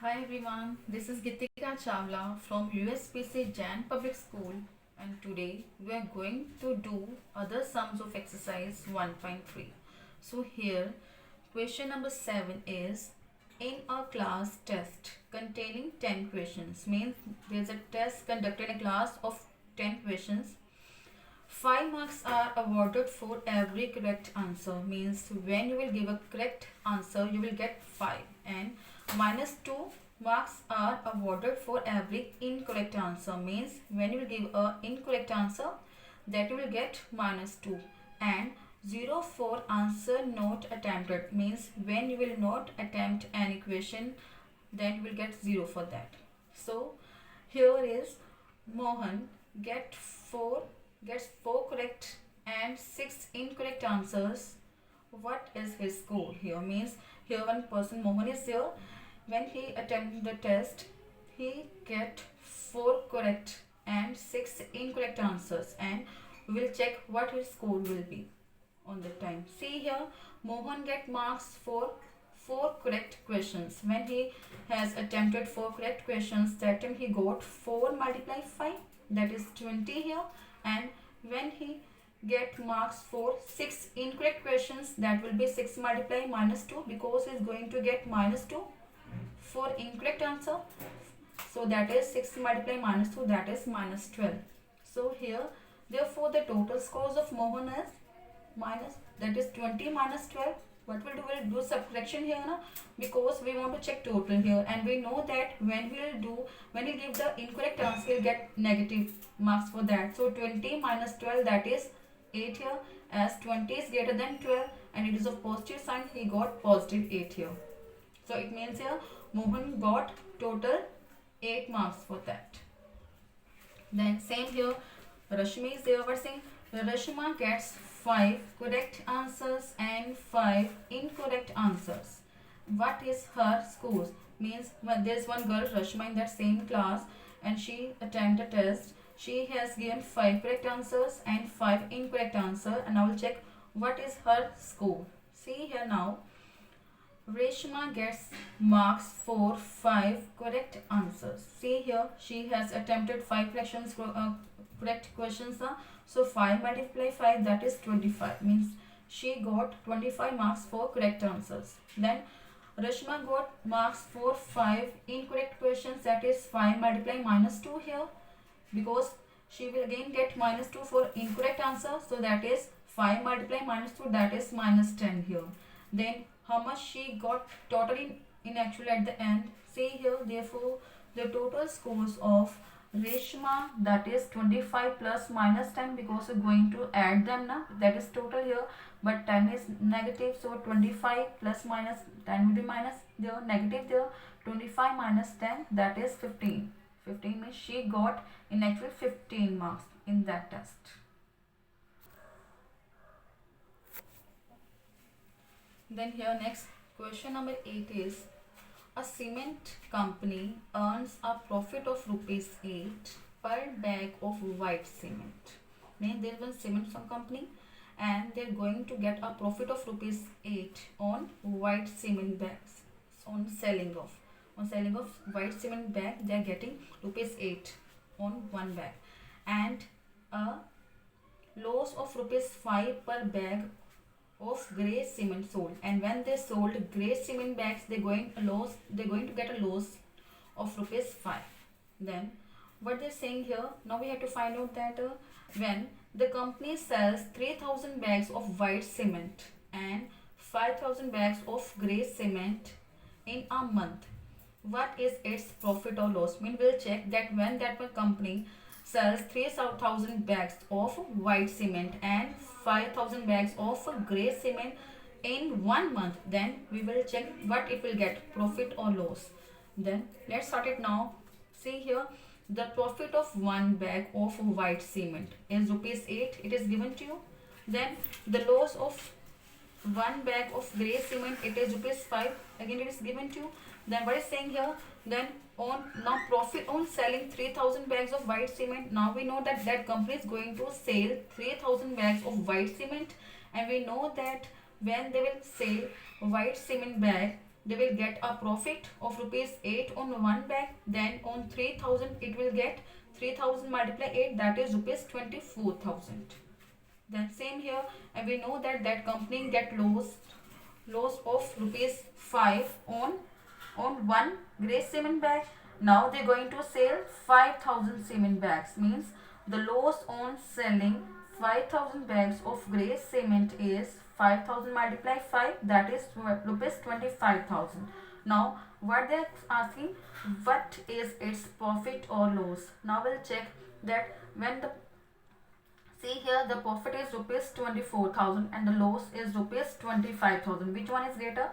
Hi everyone, this is Gitika Chawla from USPC Jain Public School, and today we are going to do other sums of exercise 1.3. So here question number 7 is, in a class test containing 10 questions, means there is a test conducted in a class of 10 questions. 5 marks are awarded for every correct answer, means when you will give a correct answer you will get 5, and minus 2 marks are awarded for every incorrect answer, means when you will give a incorrect answer that you will get minus 2, and 0 for answer not attempted, means when you will not attempt any question then you will get 0 for that. So here is Mohan gets 4 correct and 6 incorrect answers. What is his score here? Means here one person Mohan is here. When he attempted the test, he get 4 correct and 6 incorrect answers, and we will check what his score will be on the time. See here, Mohan get marks for 4 correct questions. When he has attempted 4 correct questions, that time he got 4 multiply 5, that is 20 here. And when he get marks for 6 incorrect questions, that will be 6 multiply minus 2, because he is going to get minus 2 for incorrect answer. So that is 6 multiply minus 2, that is minus 12. So here, therefore the total scores of Mohan is minus, that is 20 minus 12. What we'll do, we'll do subtraction here na, because we want to check total here, and we know that when we give the incorrect answer we'll get negative marks for that. So 20 minus 12, that is 8 here, as 20 is greater than 12 and it is of positive sign, he got positive 8 here. So it means here Mohan got total 8 marks for that. Then same here, Rashmi is there, but saying Rashma gets 5 correct answers and 5 incorrect answers. What is her scores? Means there is one girl Rashma in that same class, and she attempted a test. She has given 5 correct answers and 5 incorrect answers, and I will check what is her score. See here now, Reshma gets marks for 5 correct answers. See here, she has attempted 5 correct questions. So 5 multiply 5, that is 25. Means she got 25 marks for correct answers. Then Reshma got marks for 5 incorrect questions, that is 5 multiply minus 2 here, because she will again get minus 2 for incorrect answer. So that is 5 multiply minus 2, that is minus 10 here. Then how much she got totally in actual at the end? See here, therefore the total scores of Reshma, that is 25 plus minus 10, because we're going to add them now, that is total here, but 10 is negative, so 25 plus minus 10 will be minus there, negative there, 25 minus 10, that is 15. 15 means she got in actual 15 marks in that test. Then here next question number 8 is, a cement company earns a profit of rupees 8 per bag of white cement. Means there is one cement company and they are going to get a profit of rupees 8 on white cement bags. So on selling of white cement bag, they are getting rupees 8 on one bag, and a loss of rupees 5 per bag of grey cement sold. And when they sold grey cement bags, they're going to get a loss of rupees 5. Then what they're saying here, now we have to find out that when the company sells 3000 bags of white cement and 5000 bags of grey cement in a month, what is its profit or loss? Mean we'll check that when that company sells 3000 bags of white cement and 5000 bags of grey cement in 1 month, then we will check what it will get, profit or loss. Then let's start it now. See here, the profit of 1 bag of white cement is rupees 8, it is given to you. Then the loss of 1 bag of grey cement, it is rupees 5, again it is given to you. Then what is saying here, then on now profit on selling 3000 bags of white cement. Now we know that that company is going to sell 3000 bags of white cement, and we know that when they will sell white cement bag, they will get a profit of rupees 8 on one bag. Then on 3000 it will get 3000 multiply 8, that is rupees 24,000. Then same here, and we know that that company get loss of rupees 5 on one grey cement bag. Now they're going to sell 5,000 cement bags, means the loss on selling 5,000 bags of grey cement is 5,000 multiply 5, that is rupees 25,000. Now what they are asking, what is its profit or loss? Now we'll check that when the see here the profit is rupees 24,000 and the loss is rupees 25,000. Which one is greater?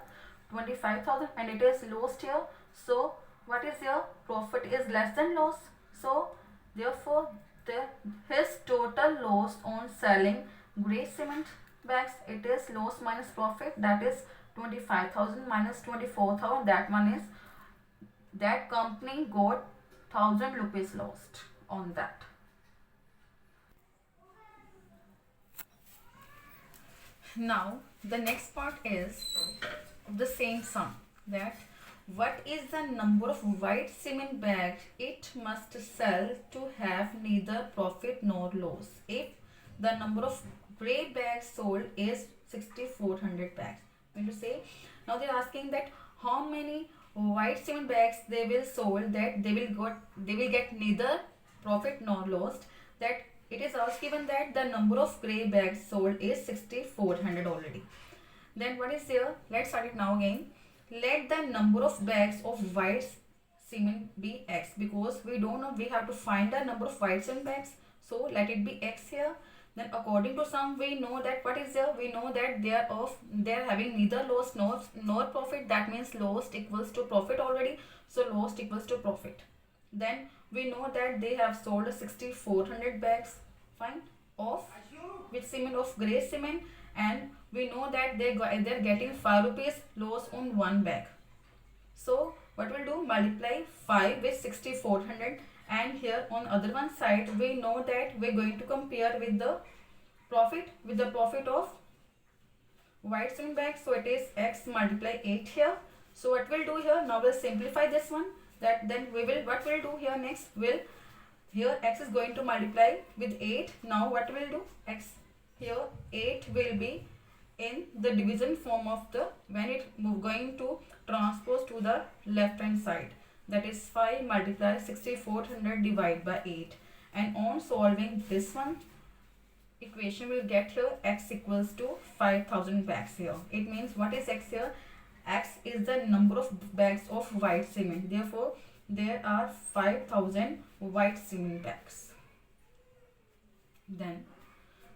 25,000, and it is lost here. So what is here? Profit is less than loss. So therefore his total loss on selling grey cement bags, it is loss minus profit, that is 25,000 minus 24,000. That one is, that company got 1,000 rupees lost on that. Now the next part is the same sum, that what is the number of white cement bags it must sell to have neither profit nor loss if the number of grey bags sold is 6,400 bags. Mean to say, now they are asking that how many white cement bags they will sold that they will get neither profit nor loss. That it is also given that the number of grey bags sold is 6,400 already. Then what is there? Let's start it now again. Let the number of bags of white cement be x, because we don't know, we have to find the number of white cement bags, so let it be x here. Then according to sum, we know that what is there? We know that they are having neither loss nor profit. That means loss equals to profit already. So loss equals to profit. Then we know that they have sold 6,400 bags, fine, of which cement, of grey cement, and we know that they're getting 5 rupees loss on one bag. So what we'll do, multiply 5 with 6,400, and here on other one side we know that we're going to compare with the profit of white cement bag. So it is x multiply 8 here. So what we'll do here, now we'll simplify this one, that then we will, what we'll do here next, will here x is going to multiply with 8. Now what we'll do, x here 8 will be in the division form of the, when it going to transpose to the left hand side, that is 5 multiply 6,400 divided by 8, and on solving this one equation will get here x equals to 5,000 bags here. It means what is x here? X is the number of bags of white cement, therefore there are 5,000 white cement bags. Then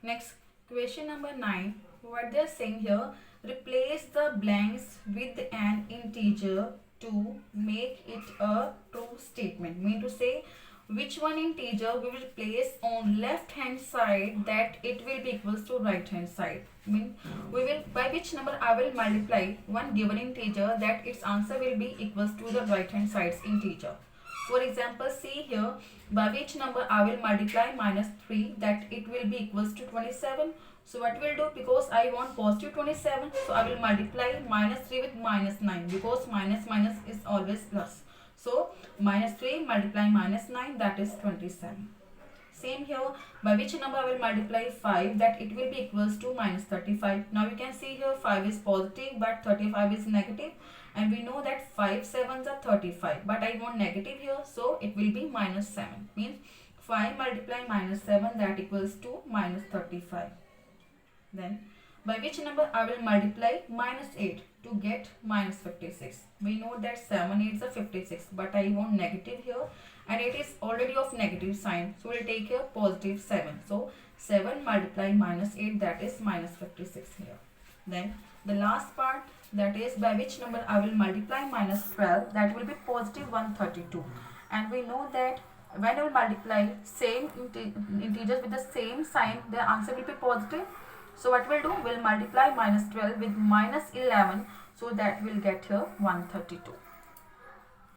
next question number 9, what they are saying here, replace the blanks with an integer to make it a true statement. Mean to say, which one integer we will place on left hand side that it will be equals to right hand side. Mean we will, by which number I will multiply one given integer that its answer will be equals to the right hand side's integer. For example, see here, by which number I will multiply minus 3 that it will be equals to 27. So what we'll do, because I want positive 27, so I will multiply minus 3 with minus 9, because minus is always plus. So minus 3 multiply minus 9, that is 27. Same here, by which number I will multiply 5 that it will be equals to minus 35. Now you can see here 5 is positive but 35 is negative, and we know that 5 sevens are 35, but I want negative here, so it will be minus 7. Means 5 multiply minus 7, that equals to minus 35. Then by which number I will multiply minus 8 to get minus 56. We know that 7 8s are 56, but I want negative here, and it is already of negative sign, so we'll take here positive 7. So 7 multiply minus 8, that is minus 56 here. Then the last part, that is by which number I will multiply minus 12, that will be positive 132. And we know that when I will multiply same integers with the same sign, the answer will be positive. So what we'll do, we'll multiply minus 12 with minus 11, so that will get here 132.